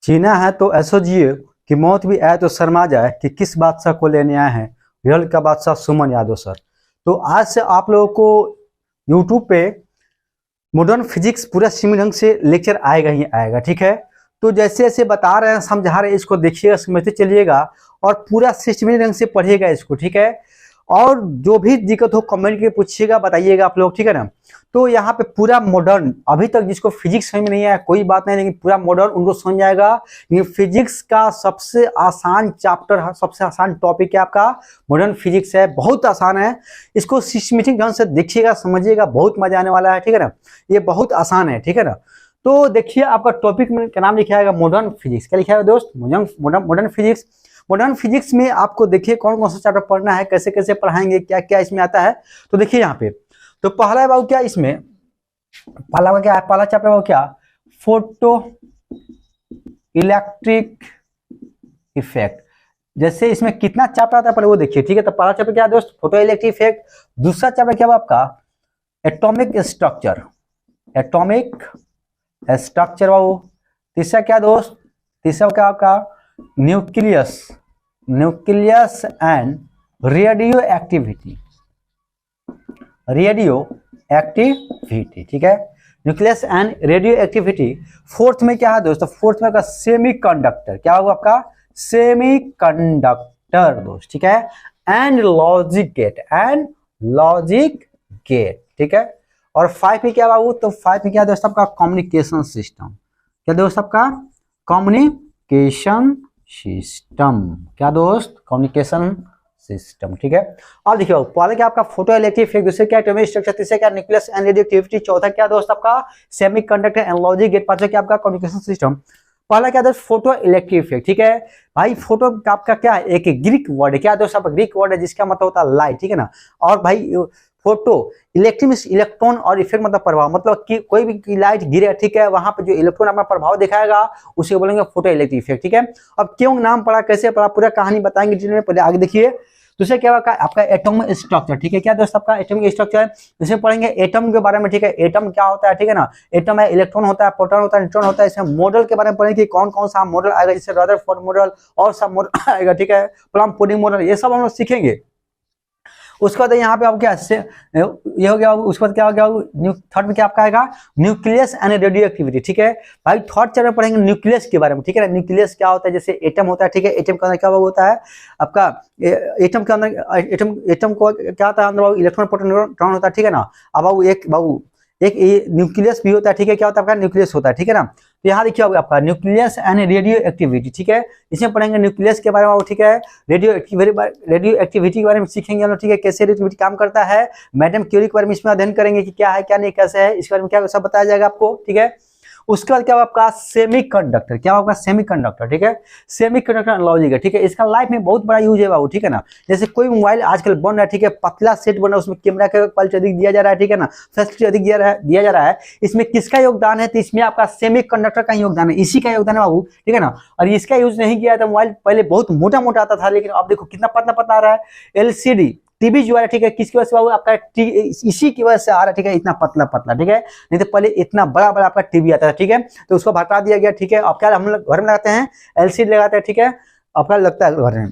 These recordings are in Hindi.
जीना है तो ऐसो जिए कि मौत भी आए तो शर्मा जाए कि किस बादशाह को लेने आए हैं, रियल का बादशाह सुमन यादव सर। तो आज से आप लोगों को यूट्यूब पे मॉडर्न फिजिक्स पूरा सिमी ढंग से लेक्चर आएगा ही आएगा, ठीक है। तो जैसे जैसे बता रहे हैं, समझा रहे हैं, इसको देखिएगा, समझते चलिएगा और पूरा सिस्टमेटिक ढंग से पढ़िएगा इसको, ठीक है। और जो भी दिक्कत हो कमेंट करके पूछिएगा, बताइएगा आप लोग, ठीक है ना। तो यहाँ पे पूरा मॉडर्न, अभी तक जिसको फिजिक्स समझ में नहीं आया कोई बात नहीं, लेकिन पूरा मॉडर्न उनको समझ आएगा। ये फिजिक्स का सबसे आसान चैप्टर, सबसे आसान टॉपिक है आपका मॉडर्न फिजिक्स है, बहुत आसान है। इसको सिस्टमेटिक ढंग से देखिएगा, समझिएगा, बहुत मजा आने वाला है, ठीक है ना। ये बहुत आसान है, ठीक है ना। तो देखिए आपका टॉपिक में क्या नाम लिखा है, मॉडर्न फिजिक्स। क्या लिखा है दोस्त? Modern physics. मॉडर्न फिजिक्स में आपको देखिए कौन कौन सा चैप्टर पढ़ना है, कैसे कैसे पढ़ाएंगे, क्या क्या इसमें आता है। तो देखिए यहाँ पे तो पहला है बाबू क्या, इसमें पहला क्या है, पहला चैप्टर बाबू क्या, फोटो इलेक्ट्रिक इफेक्ट। जैसे इसमें कितना चैप्टर आता है पहले वो देखिए, ठीक है। तो पहला चैप्टर क्या है दोस्त, फोटो इलेक्ट्रिक इफेक्ट। दूसरा चैप्टर क्या आपका, एटॉमिक स्ट्रक्चर, एटॉमिक स्ट्रक्चर बाबू। तीसरा क्या दोस्त, तीसरा क्या आपका nucleus, nucleus and radio activity, radio activity, ठीक है, nucleus and radio activity. Fourth में क्या है दोस्तों, फोर्थ में का सेमी कंडक्टर, क्या होगा आपका सेमी कंडक्टर दोस्त, ठीक है। And logic gate, and logic gate, ठीक है। और 5 में क्या बाबू, तो 5 में क्या दोस्त आपका कम्युनिकेशन सिस्टम, क्या दोस्त आपका कम्युनिकेशन सिस्टम, क्या दोस्त कम्युनिकेशन सिस्टम, ठीक है। और देखिए पहले क्या आपका फोटो इलेक्ट्रिक इफेक्ट, दूसरे क्या एटॉमिक स्ट्रक्चर, तीसरे क्या न्यूक्लियस एंड रेडियो एक्टिविटी, चौथा क्या दोस्त आपका सेमीकंडक्टर एंड लॉजिक गेट, पांचवा क्या आपका कम्युनिकेशन सिस्टम। पहला क्या दोस्त फोटो इलेक्ट्रिक इफेक्ट, ठीक है भाई। फोटो आपका क्या है, एक ग्रीक वर्ड है, क्या दोस्त आपका ग्रीक वर्ड है जिसका मतलब होता है लाइट, ठीक है ना। और भाई फोटो इलेक्ट्रिक इलेक्ट्रॉन और इफेक्ट मतलब प्रभाव, मतलब कि कोई भी लाइट गिरे, ठीक है, वहां पर जो इलेक्ट्रॉन अपना प्रभाव दिखाएगा उसे बोलेंगे फोटो इलेक्ट्रिक इफेक्ट, ठीक है। अब क्यों नाम पड़ा, कैसे पड़ा, पूरा कहानी बताएंगे डिटेल में, पहले आगे देखिए। दूसरा क्या होगा आपका एटॉमिक स्ट्रक्चर, ठीक है, क्या दोस्त आपका एटॉमिक स्ट्रक्चर, इसमें पढ़ेंगे एटम के बारे में, ठीक है। एटम क्या होता है, ठीक है ना। एटम है, इलेक्ट्रॉन होता है, प्रोटॉन होता है, न्यूट्रॉन होता है। इसमें मॉडल के बारे में पढ़ेंगे कि कौन कौन सा मॉडल आएगा, जैसे रदरफोर्ड मॉडल और सब मॉडल आएगा, ठीक है, प्लम पुडिंग मॉडल, ये सब हम लोग सीखेंगे। उसके बाद यहाँ पे आप क्या ये हो गया। उसके बाद क्या हो गया, थर्ड में क्या आपका आएगा न्यूक्लियस एंड रेडियो एक्टिविटी, ठीक है भाई। थर्ड चैप्टर पढ़ेंगे न्यूक्लियस के बारे में, ठीक है ना। न्यूक्लियस क्या होता है, जैसे एटम होता है, ठीक है, एटम के अंदर क्या होता है आपका, एटम के अंदर एटम को क्या होता है अंदर, इलेक्ट्रॉन प्रोटॉन न्यूट्रॉन होता है, ठीक है ना। अब बाबू एक न्यूक्लियस भी होता है, ठीक है, क्या होता है आपका न्यूक्लियस होता है, ठीक है ना। तो यहाँ देखिए आपका न्यूक्लियस एंड रेडियो एक्टिविटी, ठीक है। इसमें पढ़ेंगे न्यूक्लियस के बारे में, ठीक है। रेडियो एक्टिविटी के बारे में सीखेंगे हम लोग, ठीक है, कैसे रेडियो एक्टिविटी काम करता है। मैडम क्यूरी के बारे में इसमें अध्ययन करेंगे कि क्या है क्या नहीं, कैसे है, इसके बारे में क्या सब बताया जाएगा आपको, ठीक है। उसके बाद क्या होगा आपका सेमीकंडक्टर, क्या होगा सेमीकंडक्टर, ठीक है, सेमीकंडक्टर एनालॉजी का, ठीक है। इसका लाइफ में बहुत बड़ा यूज है बाबू, ठीक है ना। जैसे कोई मोबाइल आजकल बन रहा है, ठीक है, पतला सेट बन रहा है, उसमें कैमरा का क्वालिटी अधिक दिया जा रहा है, ठीक है ना, फैसिलिटी अधिक दिया जा रहा है। इसमें किसका योगदान है, तो इसमें आपका सेमीकंडक्टर का योगदान है, इसी का योगदान है बाबू, ठीक है ना। और इसका यूज नहीं किया तो मोबाइल पहले बहुत मोटा मोटा आता था, लेकिन अब देखो कितना पतला पतला आ रहा है। एलसीडी टीवी जो है, ठीक है, किसकी वजह से बाबू आपका इसी की वजह से आ रहा है, ठीक है, इतना पतला पतला, ठीक है। नहीं तो पहले इतना बड़ा बड़ा आपका टीवी आता था, ठीक है, तो उसको हटा दिया गया, ठीक है। अब क्या हम लोग घर में लगाते हैं, एलसीडी लगाते हैं, ठीक है, आपका लगता है घर में।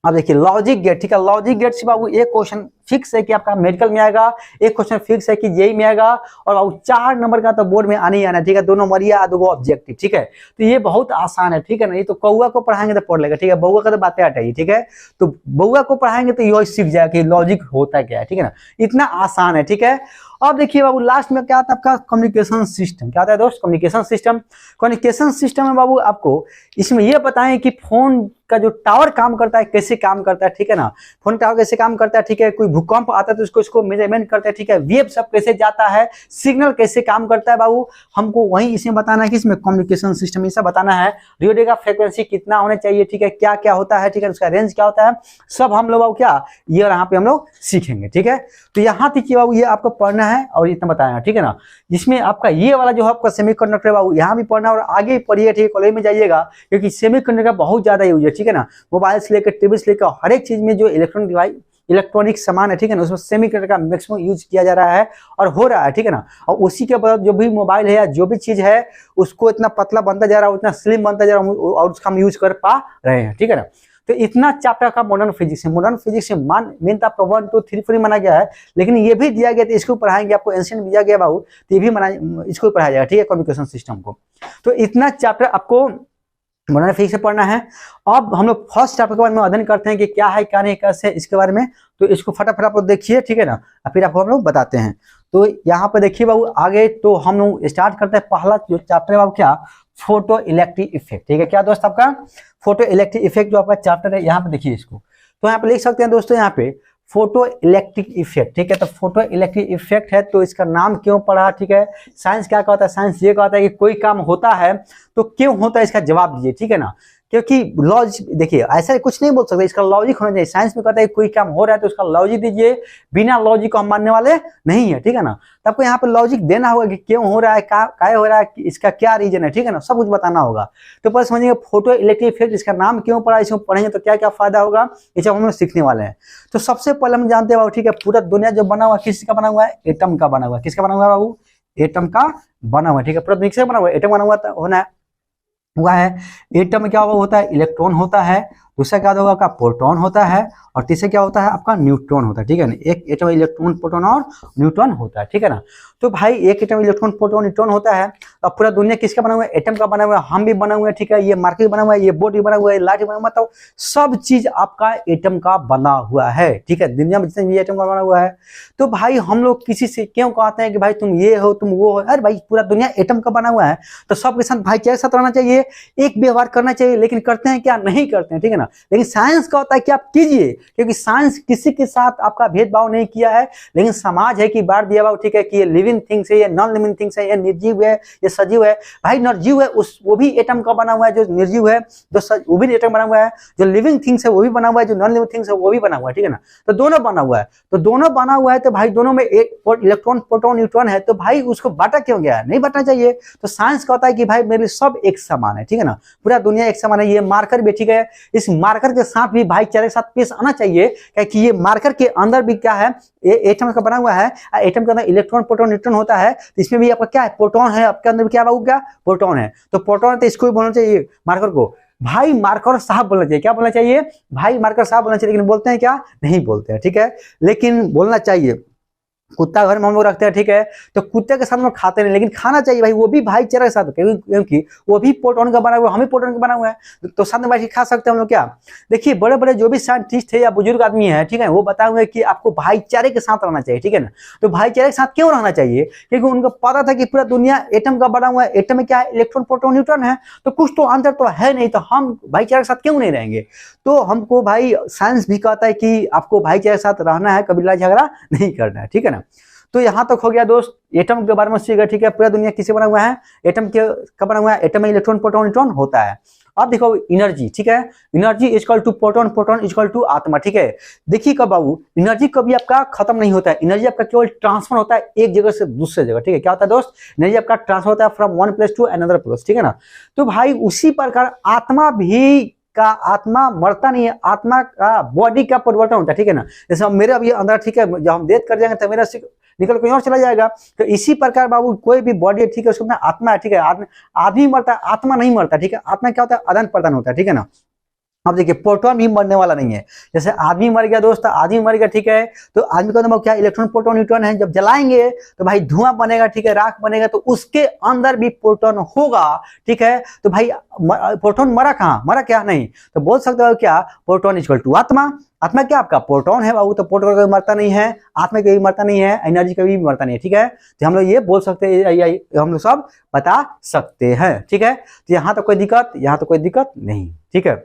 अब देखिए लॉजिक गेट, ठीक है, लॉजिक गेट से बाबू एक क्वेश्चन फिक्स है कि आपका मेडिकल में आएगा, एक क्वेश्चन फिक्स है कि जेई में आएगा, और बाबू 4 नंबर का तो बोर्ड में आने ही आना, ठीक है, 2 नंबरिया 2 ऑब्जेक्टिव, ठीक है। तो ये बहुत आसान है, ठीक है ना। ये तो कौआ को पढ़ाएंगे तो पढ़ लेगा, ठीक है, बउआ का तो बातें हटाइए, ठीक है। तो बउआ को पढ़ाएंगे तो ये सीख जाएगा कि लॉजिक होता क्या है, ठीक है ना, इतना आसान है, ठीक है। अब देखिए बाबू लास्ट में क्या आता है आपका कम्युनिकेशन सिस्टम, क्या आता है दोस्त कम्युनिकेशन सिस्टम। कम्युनिकेशन सिस्टम में बाबू आपको इसमें यह बताएं कि फोन का जो टावर काम करता है कैसे काम करता है, ठीक है ना। फोन टावर कैसे काम करता है, ठीक है, कोई भूकंप आता है तो इसको मेजरमेंट करते हैं, ठीक है। वेव सब कैसे जाता है, सिग्नल कैसे काम करता है बाबू, हमको वही इसमें बताना है कि इसमें कम्युनिकेशन सिस्टम ये सब बताना है। रेडियो का फ्रिक्वेंसी कितना होना चाहिए, ठीक है, क्या क्या होता है, ठीक है, उसका रेंज क्या होता है, सब हम लोग क्या ये यहाँ पे हम लोग सीखेंगे, ठीक है। तो यहाँ तक बाबू ये आपको पढ़ना है और इतना बताना, ठीक है ना। जिसमें आपका ये वाला जो आपका सेमीकंडक्टर बाबू यहाँ भी पढ़ना और आगे पढ़िए, ठीक है, कॉलेज में जाइएगा, क्योंकि सेमीकंडक्टर का बहुत ज्यादा यूज है, ठीक है ना। मोबाइल से लेकर टीवी से लेकर हर एक चीज में जो इलेक्ट्रॉनिक डिवाइस इलेक्ट्रॉनिक सामान है, ठीक है ना, उसमें सेमीकंडक्टर का मैक्सिमम यूज किया जा रहा है और हो रहा है, ठीक है ना। और उसी के बाद जो भी मोबाइल है या जो भी चीज है उसको इतना पतला बनता जा रहा है, उतना स्लिम बनता जा रहा है और उसका हम यूज कर पा रहे हैं, ठीक है ना। तो इतना चैप्टर का मॉडर्न फिजिक्स है। मॉडर्न फिजिक्स में मेन आपका 1 2 3 4 माना गया है, लेकिन ये भी दिया गया तो इसको पढ़ाएंगे आपको, एंशिएंट दिया गया बाबू तो ये भी इसको पढ़ाया जाएगा, ठीक है, कम्युनिकेशन सिस्टम को। तो इतना चैप्टर आपको मॉडर्न फिजिक्स से पढ़ना है। अब हम लोग फर्स्ट चैप्टर के बारे में अध्ययन करते हैं कि क्या है क्या नहीं कैसे इसके बारे में। तो इसको फटाफट आप देखिए, ठीक है ना, फिर आपको हम लोग बताते हैं। तो यहाँ पे देखिए बाबू आगे तो हम लोग स्टार्ट करते हैं। पहला जो चैप्टर है बाबू क्या, फोटो इलेक्ट्रिक इफेक्ट, ठीक है। क्या दोस्त आपका फोटो इलेक्ट्रिक इफेक्ट जो आपका चैप्टर है, यहाँ पे देखिए इसको। तो यहाँ पे लिख सकते हैं दोस्तों, यहाँ पे फोटो इलेक्ट्रिक इफेक्ट, ठीक है। तो फोटो इलेक्ट्रिक इफेक्ट है तो इसका नाम क्यों पड़ा, ठीक है। साइंस क्या कहता है, साइंस ये कहता है कि कोई काम होता है तो क्यों होता है इसका जवाब दीजिए, ठीक है ना। क्योंकि लॉजिक देखिए ऐसा कुछ नहीं बोल सकते, इसका लॉजिक होना चाहिए। साइंस में कहता है कोई काम हो रहा है तो उसका लॉजिक दीजिए, बिना लॉजिक को हम मानने वाले नहीं है, ठीक है ना। तो आपको यहाँ पे लॉजिक देना होगा कि क्यों हो रहा है, क्या हो रहा है, इसका क्या रीजन है, ठीक है ना, सब कुछ बताना होगा। तो पहले समझिए फोटो इलेक्ट्रिक इफेक्ट, इसका नाम क्यों पड़ा, इसको पढ़ेंगे तो क्या क्या फायदा होगा, ये सब हम लोग सीखने वाले हैं। तो सबसे पहले हम जानते हैं बाबू, ठीक है, पूरा दुनिया जो बना हुआ किसका बना हुआ है, एटम का बना हुआ है। किसका बना हुआ है बाबू, एटम का बना हुआ है, ठीक है। पूरा दुनिया से बना हुआ है, एटम बना हुआ है। एटम में क्या होता है, इलेक्ट्रॉन होता है, दूसरा क्या होगा आपका प्रोटॉन होता है, और तीसरा क्या होता है आपका न्यूट्रॉन होता है, ठीक है ना। एक एटम में इलेक्ट्रॉन प्रोटॉन और न्यूट्रॉन होता है, ठीक है ना। तो भाई एक एटम इलेक्ट्रॉन प्रोटॉन न्यूट्रॉन होता है। अब पूरा दुनिया किसका बना हुआ है, एटम का बना हुआ है। हम भी बना हुआ है, ठीक है, ये मार्केट भी बना हुआ है, ये बोर्ड भी बना हुआ है, लाइट बना हुआ है, मतलब सब चीज आपका एटम का बना हुआ है, ठीक है। दुनिया में जितने भी एटम का बना हुआ है। तो भाई हम लोग किसी से क्यों कहते हैं कि भाई तुम ये हो तुम वो हो, अरे भाई पूरा दुनिया एटम का बना हुआ है तो सबके साथ भाईचारे के साथ रहना चाहिए, एक व्यवहार करना चाहिए। लेकिन करते हैं क्या, नहीं करते हैं, ठीक है ना। लेकिन साइंस का होता है कि आप कीजिए, क्योंकि साइंस किसी के साथ आपका भेदभाव नहीं किया है। लेकिन समाज है कि बार दिया हुआ, ठीक है, कि ये लिविंग थिंग्स है, ये नॉन लिविंग थिंग्स है, ये निर्जीव है, ये सजीव है। भाई निर्जीव है उस वो भी एटम का बना हुआ है, जो निर्जीव है वो भी एटम बना हुआ है, जो लिविंग थिंग्स है वो भी बना हुआ है, जो नॉन लिविंग थिंग्स है वो भी बना हुआ है, ठीक है ना। तो दोनों बना हुआ है, तो दोनों बना हुआ है, तो भाई दोनों में एक इलेक्ट्रॉन प्रोटॉन न्यूट्रॉन है, तो भाई उसको बांटा क्यों गया, नहीं बांटना चाहिए। तो साइंस का होता है कि भाई मेरे सब एक समान है, ठीक है ना, पूरा दुनिया एक समान है। ये मार्कर भी, ठीक है, इस मार्कर के साथ भी भाईचारे के साथ पेश आना चाहिए, क्योंकि ये मार्कर के अंदर भी क्या है, ये एटम का बना हुआ है। एटम के अंदर इलेक्ट्रॉन प्रोटॉन न्यूट्रॉन होता है, तो इसमें भी आपका क्या है, प्रोटॉन है, आपके अंदर भी क्या बाबू, क्या प्रोटॉन है। तो प्रोटॉन है तो इसको भी बोलना चाहिए मार्कर को भाई मार्कर साहब बोलना चाहिए। क्या बोलना चाहिए भाई, मार्कर साहब बोलना चाहिए। लेकिन बोलते हैं क्या, नहीं बोलते हैं, ठीक है, लेकिन बोलना चाहिए। कुत्ता घर में हम लोग रखते हैं, ठीक है, तो कुत्ते के साथ हम लोग खाते नहीं, लेकिन खाना चाहिए भाई, वो भी भाईचारा के साथ, क्योंकि वो भी प्रोटॉन का बना हुआ है, हम भी प्रोटॉन का बना हुआ है, तो साथ में बैठ के खा सकते हैं हम लोग। क्या देखिए, बड़े बड़े जो भी साइंटिस्ट है या बुजुर्ग आदमी है, ठीक है, वो बताए हुए कि आपको भाईचारे के साथ रहना चाहिए, ठीक है ना। तो भाईचारे के साथ क्यों रहना चाहिए, क्योंकि उनको पता था कि पूरा दुनिया एटम का बना हुआ है, एटम में क्या है, इलेक्ट्रॉन प्रोटॉन न्यूट्रॉन है, तो कुछ तो अंतर तो है नहीं, तो हम भाईचारे के साथ क्यों नहीं रहेंगे। तो हमको भाई साइंस भी कहता है कि आपको भाईचारे के साथ रहना है, कभी लड़ाई झगड़ा नहीं करना है, ठीक है ना। तो यहां तक हो गया दोस्त, एटम के बारे में सीखा, ठीक है। पूरा दुनिया किससे बना हुआ है, एटम के का बना हुआ है। एटम में इलेक्ट्रॉन प्रोटॉन न्यूट्रॉन होता है। अब देखो एनर्जी, ठीक है, energy equal to proton, proton equal to आत्मा, ठीक है। देखिए कब बाबू, एनर्जी कभी आपका खत्म नहीं होता है, एनर्जी आपका केवल ट्रांसफर होता है एक जगह से दूसरे जगह, ठीक है। क्या होता है दोस्त, एनर्जी आपका ट्रांसफर होता है from one place to another place, ठीक है ना। तो भाई उसी प्रकार आत्मा भी का, आत्मा मरता नहीं है, आत्मा का बॉडी का परिवर्तन होता है, ठीक है ना। जैसे मेरे अभी अंदर, ठीक है, जब हम डेथ कर जाएंगे तो मेरा निकल कहीं और चला जाएगा। तो इसी प्रकार बाबू कोई भी बॉडी है, ठीक है, उसमें आत्मा है, ठीक है, आदमी मरता है, आत्मा नहीं मरता, ठीक है। आत्मा क्या होता है, आदान प्रदान होता है, ठीक है ना। अब देखिए प्रोटॉन भी मरने वाला नहीं है, जैसे आदमी मर गया दोस्त, आदमी मर गया, ठीक है, तो आदमी का मतलब क्या, इलेक्ट्रॉन प्रोटॉन न्यूट्रॉन है, जब जलाएंगे तो भाई धुआं बनेगा, ठीक है, राख बनेगा, तो उसके अंदर भी प्रोटॉन होगा, ठीक है। तो भाई प्रोटॉन मरा कहाँ, मरा क्या नहीं, तो बोल सकते हो क्या, प्रोटॉन इक्वल टू आत्मा। आत्मा क्या आपका प्रोटॉन है बाबू, तो प्रोटॉन कभी मरता नहीं है, आत्मा कभी मरता नहीं है, एनर्जी कभी भी मरता नहीं है, ठीक है। तो हम लोग ये बोल सकते हैं, हम लोग सब बता सकते हैं, ठीक है। तो यहाँ तो कोई दिक्कत, यहाँ तो कोई दिक्कत नहीं, ठीक है।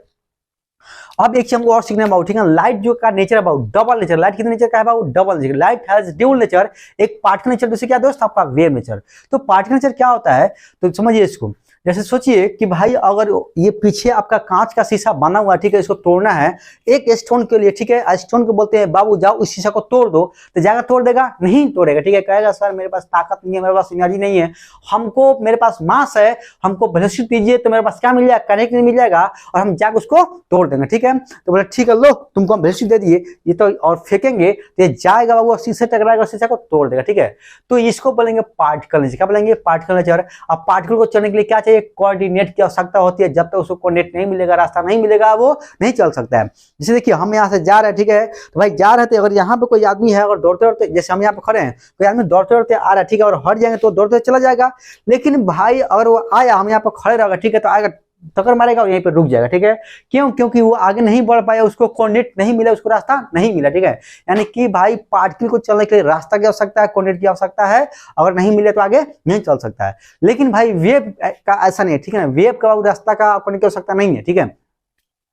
अब एक चीज हमको और सीखना है, ठीक है, लाइट जो का नेचर है बाबू, डबल नेचर। लाइट कितने नेचर का है बाबू, double nature. Light has dual nature, एक पार्टिकल नेचर, दूसरे क्या दोस्त आपका वेव नेचर। तो पार्टिकल नेचर क्या होता है, तो समझिए इसको, जैसे सोचिए कि भाई अगर ये पीछे आपका कांच का शीशा बना हुआ, ठीक है, इसको तोड़ना है एक स्टोन के लिए, ठीक है, स्टोन को बोलते हैं बाबू जाओ इस शीशा को तोड़ दो, तो जाएगा तोड़ देगा? नहीं तोड़ेगा, ठीक है, कहेगा सर मेरे पास ताकत नहीं है, मेरे पास एनर्जी नहीं है, हमको मेरे पास मास है, हमको वेलोसिटी दीजिए तो मेरे पास क्या मिल जाएगा, कनेक्ट मिल जाएगा और हम जाकर उसको तोड़ देंगे, ठीक है। तो बोले ठीक है लो तुमको हम वेलोसिटी दे दिए, ये तो और फेंकेंगे तो ये जाएगा बाबू शीशे टकराएगा, शीशे को तोड़ देगा, ठीक है। तो इसको बोलेंगे पार्टिकल नेचर। क्या बोलेंगे? Particle nature. अब पार्टिकल को चलने के लिए क्या चाहिए? कोऑर्डिनेट की आवश्यकता होती है। जब तक उसको कोऑर्डिनेट नहीं मिलेगा, रास्ता नहीं मिलेगा, वो नहीं चल सकता है। जैसे देखिए हम यहाँ से जा रहे हैं, ठीक है, तो भाई जा रहे थे, अगर यहाँ पे कोई आदमी है अगर दौड़ते दौड़ते, जैसे हम यहाँ पे खड़े हैं, कोई आदमी दौड़ते दौड़ते आ रहा है, ठीक है, और हट जाएंगे तो दौड़ते चला जाएगा। लेकिन भाई अगर वो आया, हम यहाँ पे खड़े रहेगा, ठीक है, तो आएगा टक्कर मारेगा और यहीं पे रुक जाएगा, ठीक है। क्यों? क्योंकि वो आगे नहीं बढ़ पाया, उसको कोऑर्डिनेट नहीं मिला, उसको रास्ता नहीं मिला, ठीक है। यानी कि भाई पार्टिकल को चलने के लिए रास्ता की आवश्यकता है, कोऑर्डिनेट की आवश्यकता है, अगर नहीं मिले तो आगे नहीं चल सकता है। लेकिन भाई वेव का ऐसा नहीं है, ठीक है ना, वेव का रास्ता का कोऑर्डिनेट की आवश्यकता नहीं है, ठीक है।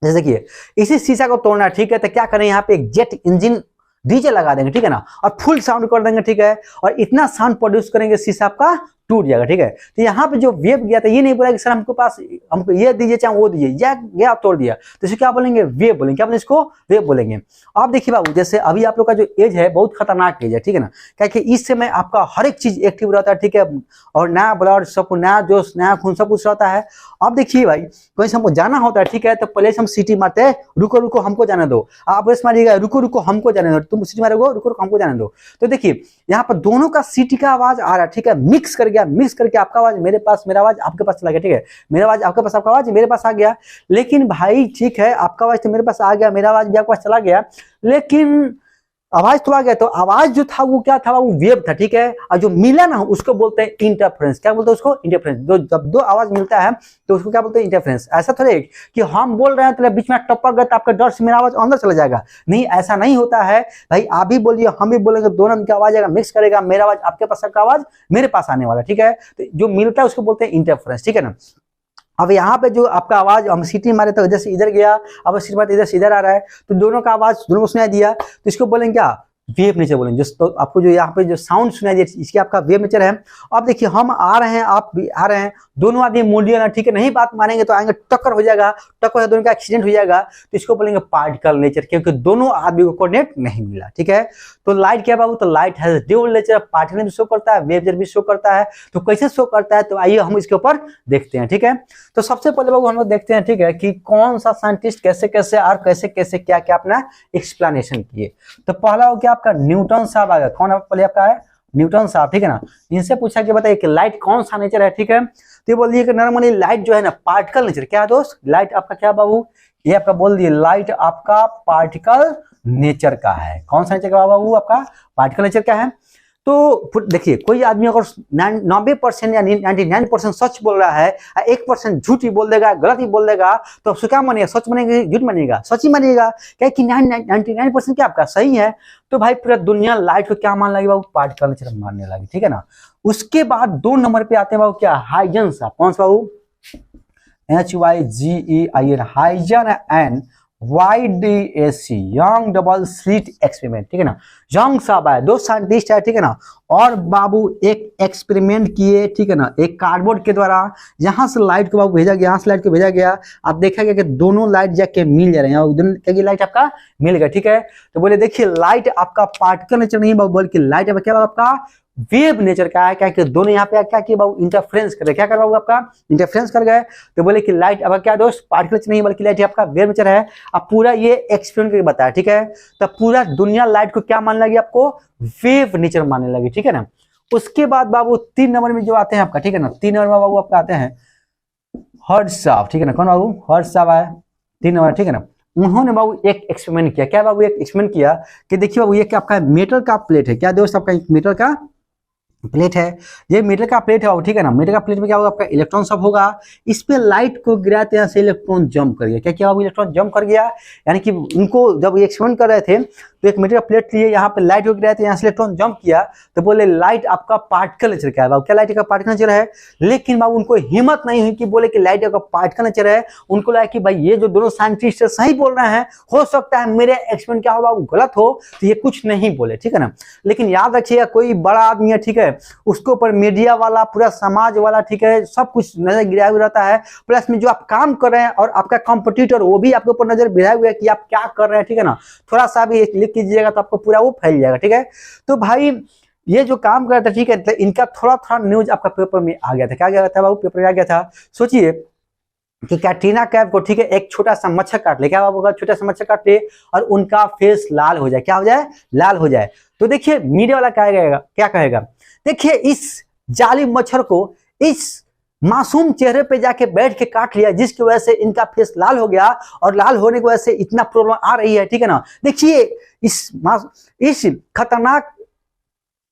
जैसे देखिए इसी शीशा को तोड़ना, ठीक है, तो क्या करें, यहाँ पे एक जेट इंजन डीजे लगा देंगे, ठीक है ना, और फुल साउंड कर देंगे, ठीक है, और इतना साउंड प्रोड्यूस करेंगे शीशा आपका टूट जाएगा, ठीक है। तो यहाँ पे जो वेव गया था ये नहीं बोला कि सर हमको पास हमको ये दीजिए चाहे वो दीजिए, या गया तोड़ दिया, तो इसे क्या बोलेंगे? वेव बोलेंगे। क्या बोलेंगे? इसको वेव बोलेंगे। आप देखिए बाबू, जैसे अभी आप लोग का जो एज है बहुत खतरनाक एज है, ठीक है ना, क्योंकि इस समय आपका हर एक चीज एक्टिव रहता है, ठीक है, और नया ब्लड सब नया जोश नया खून सब कुछ रहता है। अब देखिए भाई कहीं से हमको जाना होता है, ठीक है, तो पहले हम सिटी मारते हैं, रुको रुको हमको जाने दो, आप रेस मारिएगा, रुको रुको हमको जाने दो, तुम सिटी मारोगे, रुको रुको हमको जाने दो। तो देखिए यहाँ पर दोनों का सिटी का आवाज आ रहा है, ठीक है, मिक्स कर गया, मिक्स करके आपका आवाज मेरे पास, मेरा आवाज आपके पास चला गया, ठीक है, मेरा आवाज आपके पास, आपका आवाज मेरे पास आ गया। लेकिन भाई ठीक है, आपका आवाज तो मेरे पास आ गया, मेरा आवाज भी आपके पास चला गया, लेकिन आवाज तो आ गया, तो आवाज जो था वो क्या था? वो वेव था, ठीक है। और जो मिला ना उसको बोलते हैं इंटरफेरेंस। क्या बोलते हैं उसको? इंटरफेरेंस। जब दो आवाज मिलता है तो उसको क्या बोलते हैं? इंटरफेरेंस। ऐसा थोड़े कि हम बोल रहे हैं तो बीच में टपक गया तो आपका डर से मेरा आवाज अंदर चला जाएगा, नहीं, ऐसा नहीं होता है भाई। आप भी बोलिए हम भी बोलेंगे, दोनों की आवाज आएगा, मिक्स करेगा, मेरा आवाज आपके पास, आपका आवाज मेरे पास आने वाला, ठीक है। तो जो मिलता है उसको बोलते हैं इंटरफेरेंस, ठीक है ना। अब यहाँ पे जो आपका आवाज हम सीटी मारे तो इधर से इधर गया, अब सीटी मारे इधर से इधर आ रहा है, तो दोनों का आवाज दोनों को सुनाई दिया, तो इसको बोलेंगे क्या? वेव नेचर बोलेंगे। जो तो आपको जो यहाँ पे जो साउंड सुनाई दिया इसकी आपका वेव नेचर है। अब देखिए हम आ रहे हैं, आप भी आ रहे हैं, दोनों आदमी मोडियल है, ठीक है, नहीं बात मानेंगे तो आएंगे, टक्कर हो जाएगा, टक्कर दोनों का एक्सीडेंट हो जाएगा, तो इसको बोलेंगे पार्टिकल नेचर, क्योंकि दोनों आदमी को कोऑर्डिनेट नहीं मिला, ठीक है। तो लाइट क्या बाबू? तो light has dual nature, particle भी शो करता है, वेव नेचर भी शो करता है। तो कैसे शो करता है? तो आइए हम इसके ऊपर देखते हैं, ठीक है। तो सबसे पहले बाबू हम लोग देखते हैं, ठीक है, कि कौन सा साइंटिस्ट कैसे कैसे और कैसे कैसे क्या क्या अपना एक्सप्लेनेशन किए। तो पहला हो गया आपका न्यूटन साहब आ गया। कौन पहले आपका है? न्यूटन साहब, ठीक है ना। इनसे पूछा कि बताइए कि लाइट कौन सा नेचर है, ठीक है। तो ये बोल दिए कि नॉर्मली लाइट जो है ना पार्टिकल नेचर। क्या है दोस्त? लाइट आपका क्या बाबू? ये आपका बोल दिए लाइट आपका पार्टिकल नेचर का है। कौन सा नेचर का बाबू? आपका पार्टिकल नेचर का है। तो देखिए कोई आदमी अगर 90% या 99% सच बोल रहा है, 1% झूठ ही बोल देगा, गलत ही बोल देगा, तो आपसे क्या मानिएगा? सच मानेगा, झूठ मानिएगा? सच ही मानिएगा, क्या कि 99% क्या आपका सही है। तो भाई पूरा दुनिया लाइट को क्या मान लगी बाबू? पार्टिकल नेचर मानने लगी, ठीक है ना। उसके बाद 2 नंबर पे आते हैं बाबू क्या? हाइजन साहब। कौन सा बाबू? HYGEIN, Huygens and YDAC, young double slit experiment, ठीक है ना। यंग साहब है, 2 साइंटिस्ट है, ठीक है ना, और बाबू एक एक्सपेरिमेंट किए, ठीक है ना, एक कार्डबोर्ड के द्वारा, जहां से लाइट को बाबू भेजा गया, यहाँ से लाइट को भेजा गया, आप देखा गया कि दोनों लाइट जाके मिल जा रहे हैं, लाइट आपका मिल गया, ठीक है। तो बोले देखिए लाइट आपका पार्टिकल नेचर नहीं बाबू, बल्कि लाइट आपका क्या आपका वेव नेचर का है। क्या कि दोनों यहाँ पे क्या किए बाबू? इंटरफ्रेंस कर रहे। क्या कर रहा हूँ आपका? इंटरफ्रेंस कर गए। तो बोले कि लाइट आपका क्या दोस्त? पार्टिकल नेचर नहीं बल्कि लाइट आपका वेव नेचर है। अब पूरा ये एक्सपेरिमेंट करके बताया, ठीक है। तो पूरा दुनिया लाइट को क्या मानने लगी? आपको वेव नेचर मानने लगी, ठीक है ना। उसके बाद बाबू 3 नंबर में जो आते हैं आपका, ठीक है ना, 3 नंबर में बाबू आपका आते हैं हर्ट्ज साहब, ठीक है ना। कौन बाबू? हर्ट्ज साहब आए 3 नंबर, ठीक है ना। उन्होंने बाबू एक एक्सपेरिमेंट किया। क्या बाबू? एक एक्सपेरिमेंट किया कि देखिए बाबू ये क्या आपका मेटल का प्लेट है। क्या दोस्त? आपका मेटल का प्लेट है, ये मीटर का प्लेट है, ठीक है ना। मीटर का प्लेट में क्या होगा? आपका इलेक्ट्रॉन सब होगा, इस पे लाइट को गिराते हैं से इलेक्ट्रॉन जंप कर गया। क्या क्या इलेक्ट्रॉन जंप कर गया? यानी कि उनको जब ये एक्सपेरिमेंट कर रहे थे तो एक मीटर का प्लेट लिए, यहाँ पे लाइट हो गया, तो यहाँ से इलेक्ट्रॉन जंप किया, तो बोले लाइट आपका पार्टिकल नेचर का है बाबू, क्या लाइट का पार्टिकल नेचर है। लेकिन बाबू उनको हिम्मत नहीं हुई कि बोले कि लाइट का पार्टिकल नेचर है, उनको लगा कि भाई ये जो दोनों साइंटिस्ट सही बोल रहे हैं, हो सकता है मेरे एक्सपेरिमेंट क्या हो बाबू गलत हो, तो ये कुछ नहीं बोले, ठीक है ना। लेकिन याद रखिएगा कोई बड़ा आदमी है, ठीक है, उसके ऊपर मीडिया वाला, पूरा समाज वाला, ठीक है, सब कुछ नजर गिराया हुआ रहता है, प्लस में जो आप काम कर रहे हैं और आपका कॉम्पिटिटर वो भी आपके ऊपर नजर गिराया हुआ है कि आप क्या कर रहे हैं, ठीक है ना। थोड़ा सा भी लिख कीजिएगा तो आपको पूरा वो फैल जाएगा, ठीक है। तो भाई ये जो काम कर रहा था, ठीक है, तो इनका थोड़ा थोड़ा न्यूज आपका पेपर में आ गया था। क्या गया था बाबू, पेपर में आ गया था। सोचिए कि कैटरीना कैफ को, ठीक है, एक छोटा सा मच्छर काट ले, क्या होगा, छोटा सा मच्छर काट ले और उनका फेस लाल हो जाए, क्या हो जाए, लाल हो जाए। तो देखिए मीडिया वाला क्या कहेगा, देखिए इस जालिम मच्छर को इस मासूम चेहरे पे जाके बैठ के काट लिया, जिसकी वजह से इनका फेस लाल हो गया, और लाल होने की वजह से इतना प्रॉब्लम आ रही है, ठीक है ना। देखिए इस खतरनाक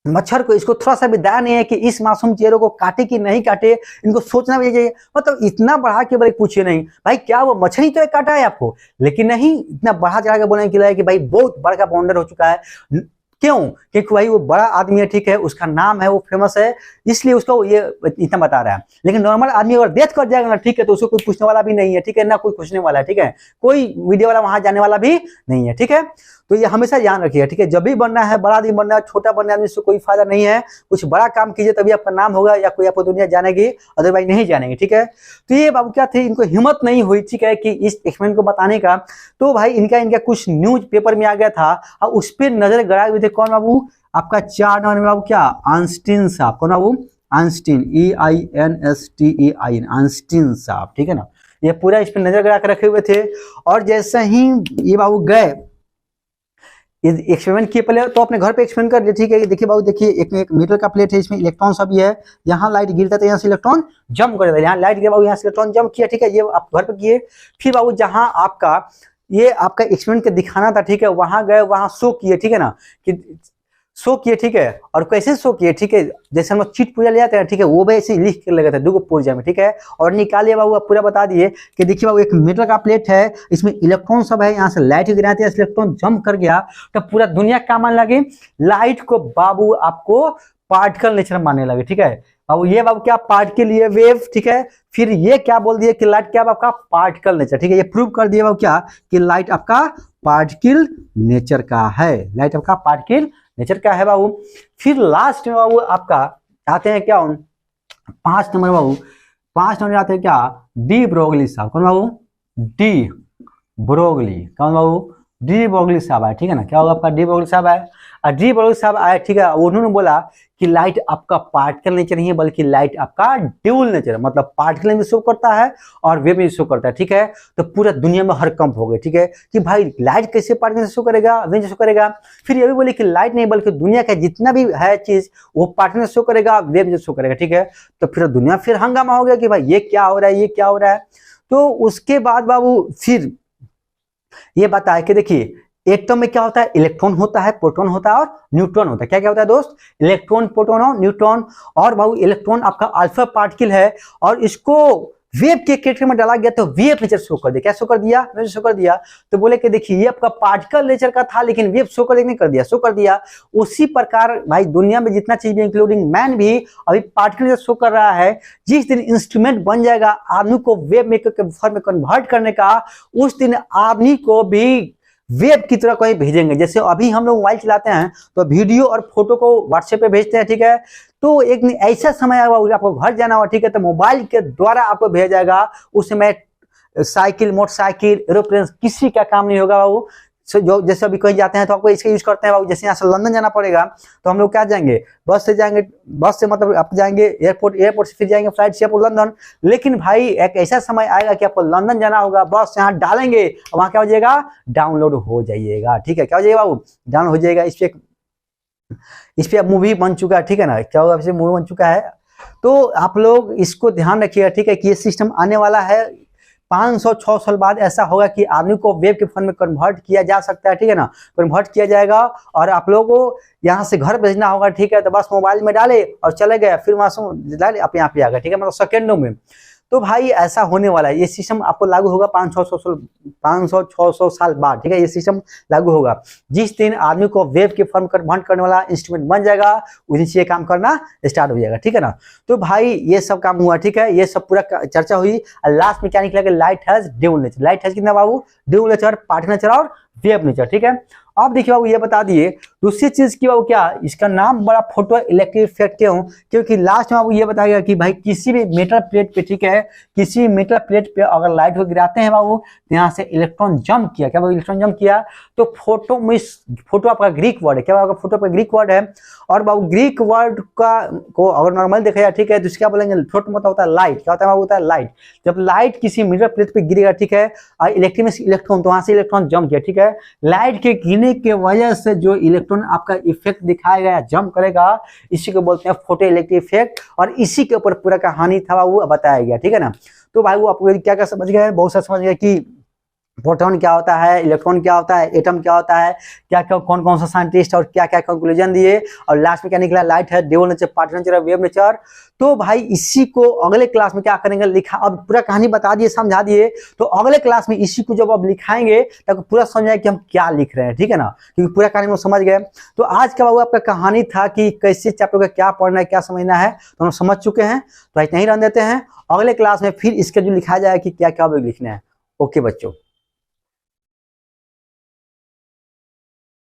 मच्छर को, इसको थोड़ा सा भी दया नहीं है कि इस मासूम चेहरे को काटे कि नहीं काटे, इनको सोचना भी चाहिए। मतलब इतना बढ़ा के भाई पूछिए नहीं, भाई क्या वो मच्छर तो काटा है आपको, लेकिन नहीं, इतना बढ़ा चढ़ा के बोलने के लिए कि भाई बहुत बड़ा बाउंडर हो चुका है। क्यों, क्योंकि भाई वो बड़ा आदमी है, ठीक है, उसका नाम है, वो फेमस है, इसलिए उसको ये इतना बता रहा है। लेकिन नॉर्मल आदमी अगर डेथ कर जाएगा ना, ठीक है, तो उसको कोई पूछने वाला भी नहीं है, ठीक है ना, कोई पूछने वाला है, ठीक है, कोई मीडिया वाला वहां जाने वाला भी नहीं है, ठीक है। तो ये हमेशा ध्यान रखिएगा, ठीक है, जब भी बनना है, बड़ा आदमी बनना है, छोटा बनना है, इससे कोई फायदा नहीं है। कुछ बड़ा काम कीजिए तभी आपका नाम होगा, या कोई आपको दुनिया जानेगी, अदरवाइज नहीं जानेगी, ठीक है। तो ये बाबू क्या थे, इनको हिम्मत नहीं हुई, ठीक है, कि इस एक्सपेरिमेंट को बताने का। तो भाई इनका कुछ न्यूज पेपर में आ गया था और उस पर नजर गड़ाए हुए थे कौन बाबू, आपका 4 नंबर में बाबू क्या, आइंस्टीन साहब, कौन बाबू, आइंस्टीन, EINSTEIN, आइंस्टीन साहब, ठीक है ना। ये पूरा इस पर नजर गड़ा कर रखे हुए थे। और जैसे ही ये बाबू गए एक्सपेरिमेंट किए, पहले तो अपने घर पे एक्सपेरिमेंट कर लिए, ठीक है। देखिए बाबू, देखिए एक मीटर का प्लेट है, इसमें इलेक्ट्रॉन सब भी है, यहाँ लाइट गिरता था, यहाँ से इलेक्ट्रॉन जंप कर देता है, यहाँ लाइट गिरा बाबू, यहाँ से इलेक्ट्रॉन जंप किया, ठीक है, ये आप घर पे किए। फिर बाबू जहाँ आपका ये आपका एक्सपेरिमेंट के दिखाना था, ठीक है, वहां गए, वहां शो किए, ठीक है ना, कि शो किए, ठीक है। और कैसे शो किए, ठीक है, जैसे हम लोग चीट पूजा ले जाते हैं, ठीक है, वो भी ऐसे लिख के लगे थे 2 पूजा में, ठीक है। और निकालिए बाबू, आप पूरा बता दिए कि देखिए बाबू एक मीटर का प्लेट है, इसमें इलेक्ट्रॉन सब है, यहाँ से लाइट गिराते हैं, इलेक्ट्रॉन जंप कर गया, तो पूरा दुनिया क्या मान लगे, लाइट को बाबू आपको पार्टिकल नेचर मानने लगे, ठीक है। अब ये बाबू क्या, पार्टिकल, ये वेव, ठीक है। फिर ये क्या बोल दिए कि लाइट क्या आपका पार्टिकल नेचर, ठीक है, ये प्रूव कर दिए बाबू क्या, कि लाइट आपका पार्टिकल नेचर का है, लाइट आपका पार्टिकल नेचर का है बाबू। फिर लास्ट में बाबू आपका आते हैं क्या, 5 नंबर बाबू, 5 नंबर आते हैं क्या, डी ब्रोगली साहब, कौन बाबू, डी ब्रोगली, कौन बाबू, डी ब्रोगली साहब आए, ठीक है ना। क्या होगा आपका, डी ब्रोगली साहब आए, और डी ब्रोगली साहब आए, ठीक है, उन्होंने बोला कि लाइट आपका पार्टिकल नेचर नहीं है, बल्कि लाइट आपका ड्यूल नेचर है, मतलब पार्टिकल में शो करता है और वेव में शो करता है, ठीक है। तो पूरा दुनिया में हड़कंप हो गए, ठीक है, कि भाई लाइट कैसे पार्टिकल से शो करेगा, वेव से शो करेगा। फिर ये भी बोले कि लाइट नहीं, बल्कि दुनिया का जितना भी है चीज वो पार्टिकल से शो करेगा, वेव से शो करेगा, ठीक है। तो फिर दुनिया फिर हंगामा हो गया कि भाई ये क्या हो रहा है, ये क्या हो रहा है। तो उसके बाद बाबू फिर ये बताया कि देखिए एटम में क्या होता है, इलेक्ट्रॉन होता है, प्रोटॉन होता है और न्यूट्रॉन होता है। क्या क्या होता है दोस्त, इलेक्ट्रॉन, प्रोटॉन और न्यूट्रॉन। और बाबू इलेक्ट्रॉन आपका अल्फा पार्टिकल है, और इसको वेव के कैटेगरी में डाला गया तो वेव नेचर शो कर दिया। क्या शो कर दिया, वेव शो कर दिया। तो बोले कि देखिए ये आपका पार्टिकल नेचर का था, लेकिन वेव शो कर नहीं कर दिया, शो कर दिया। उसी प्रकार भाई दुनिया में जितना चीज भी इंक्लूडिंग मैन भी अभी पार्टिकल नेचर शो कर रहा है। जिस दिन इंस्ट्रूमेंट बन जाएगा आदमी को वेव मेकर के फॉर्म में कन्वर्ट करने का, उस दिन आदमी को भी वेब की तरह कहीं भेजेंगे। जैसे अभी हम लोग मोबाइल चलाते हैं तो वीडियो और फोटो को व्हाट्सएप पे भेजते हैं, ठीक है। तो एक ऐसा समय आएगा आपको घर जाना होगा, ठीक है, तो मोबाइल के द्वारा आपको भेजा जाएगा। उस समय साइकिल, मोटरसाइकिल, एरोप्लेन किसी का काम नहीं होगा बाबू। जो जैसे अभी कहीं जाते हैं तो आपको इसका यूज करते हैं बाबू। जैसे यहाँ से लंदन जाना पड़ेगा तो हम लोग क्या जाएंगे, बस से जाएंगे, बस से मतलब आप जाएंगे एयरपोर्ट, एयरपोर्ट से फिर जाएंगे फ्लाइट से आपको लंदन। लेकिन भाई एक ऐसा समय आएगा कि आपको लंदन जाना होगा, बस यहाँ डालेंगे और वहाँ क्या हो जाएगा, डाउनलोड हो जाइएगा, ठीक है। क्या हो जाएगा बाबू, डाउनलोड हो जाएगा। इस पे मूवी बन चुका है, ठीक है ना, क्या होगा, इस पे मूवी बन चुका है। तो आप लोग इसको ध्यान रखिएगा, ठीक है, कि ये सिस्टम आने वाला है। 500-6 साल बाद ऐसा होगा कि आदमी को वेब के फॉर्म में कन्वर्ट किया जा सकता है, ठीक है ना, कन्वर्ट किया जाएगा। और आप लोगों को यहाँ से घर भेजना होगा, ठीक है, तो बस मोबाइल में डाले और चले गए, फिर वहां से डाले आप यहाँ पे आ गए, ठीक है, मतलब सेकेंडों में। तो भाई ऐसा होने वाला है, ये सिस्टम आपको लागू होगा 500-600 साल बाद, ठीक है। ये सिस्टम लागू होगा जिस दिन आदमी को वेव के फॉर्म कन्वर्ट करने वाला इंस्ट्रूमेंट बन जाएगा, उस दिन से ये काम करना स्टार्ट हो जाएगा, ठीक है ना। तो भाई ये सब काम हुआ, ठीक है, ये सब पूरा चर्चा हुई और लास्ट में क्या निकला कि light has dual nature. Light has कितना बाबू? ड्यूल नेचर, पार्टिकल नेचर और वेव नेचर, ठीक है। अब देखिए बाबू ये बता दिए दूसरी चीज की बाबू क्या, इसका नाम बड़ा फोटो इलेक्ट्रिक इफेक्ट क्यों, क्योंकि लास्ट में बाबू ये बताएगा कि भाई किसी भी मेटल प्लेट पे, ठीक है, किसी मेटल प्लेट पे अगर लाइट को गिराते हैं बाबू, यहाँ से इलेक्ट्रॉन जंप किया, क्या बाबू इलेक्ट्रॉन जंप किया, तो फोटो आपका ग्रीक वर्ड है, क्या बाबू फोटो आपका ग्रीक वर्ड है। और बाबू ग्रीक वर्ड को अगर नॉर्मल देखा जाए, ठीक है, तो क्या बोलेंगे, फोटो मतलब होता है लाइट, क्या होता है बाबू, होता है लाइट। जब लाइट किसी मेटल प्लेट पे गिरेगा, ठीक है, और इलेक्ट्रिक में इलेक्ट्रॉन, तो वहां से इलेक्ट्रॉन जंप किया, ठीक है, लाइट के गिरने के वजह से जो इलेक्ट्रॉन आपका इफेक्ट दिखाएगा या जंप करेगा, इसी को बोलते हैं फोटो इलेक्ट्रिक इफेक्ट। और इसी के ऊपर पूरा कहानी था वो बताया गया, ठीक है ना। तो भाई वो आपको क्या क्या समझ गए, बहुत सारा समझ गए कि प्रोटॉन क्या होता है, इलेक्ट्रॉन क्या होता है, एटम क्या होता है, क्या क्या कौन कौन सा साइंटिस्ट और क्या क्या कंक्लूजन दिए, और लास्ट में क्या निकला, लाइट है, dual nature, particle nature, wave nature. तो भाई इसी को अगले क्लास में क्या करेंगे, लिखा, अब पूरा कहानी बता दिए, समझा दिए, तो अगले क्लास में इसी को जब अब लिखाएंगे तब पूरा समझ आए कि हम क्या लिख रहे हैं, ठीक है ना, क्योंकि पूरा कहानी में समझ गए। तो आज का बाबू आपका कहानी था कि कैसे चैप्टर का क्या पढ़ना है, क्या समझना है, तो हम समझ चुके हैं। तो यहीं रहने देते हैं, अगले क्लास में फिर इसके जो लिखा जाए कि क्या क्या लिखना है। ओके बच्चों।